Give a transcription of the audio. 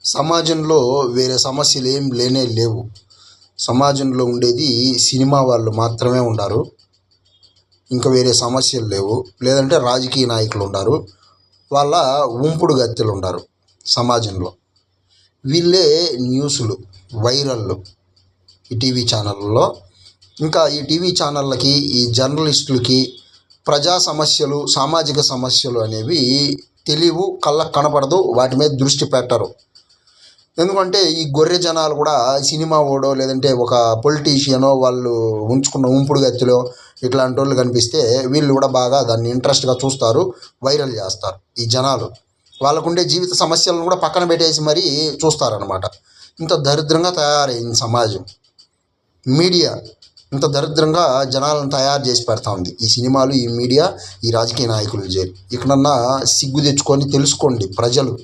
సమాజంలో వేరే సమస్యలు ఏం లేనే లేవు. సమాజంలో ఉండేది సినిమా వాళ్ళు మాత్రమే ఉండారు. ఇంకా వేరే సమస్యలు లేవు. లేదంటే రాజకీయ నాయకులు ఉండారు. వాళ్ళ ఉంపుడు గత్తెలు ఉండారు సమాజంలో. వీళ్ళే న్యూస్లు వైరల్లు ఈ టీవీ ఛానళ్ళలో. ఇంకా ఈ టీవీ ఛానళ్ళకి, ఈ జర్నలిస్టులకి ప్రజా సమస్యలు, సామాజిక సమస్యలు అనేవి తెలియవు, కళ్ళకు కనపడదు, వాటి మీద దృష్టి పెట్టరు. ఎందుకంటే ఈ గొర్రె జనాలు కూడా సినిమా ఓడో లేదంటే ఒక పొలిటీషియనో వాళ్ళు ఉంచుకున్న ఉంపుడు గత్తిలో ఇట్లాంటి వాళ్ళు కనిపిస్తే వీళ్ళు కూడా బాగా దాన్ని ఇంట్రెస్ట్గా చూస్తారు, వైరల్ చేస్తారు. ఈ జనాలు వాళ్ళకుండే జీవిత సమస్యలను కూడా పక్కన పెట్టేసి మరీ చూస్తారనమాట. ఇంత దరిద్రంగా తయారైంది సమాజం. మీడియా ఇంత దరిద్రంగా జనాలను తయారు చేసి పెడతా ఉంది. ఈ సినిమాలు, ఈ మీడియా, ఈ రాజకీయ నాయకులు చేరి ఇకనన్నా సిగ్గు తెచ్చుకొని తెలుసుకోండి ప్రజలు.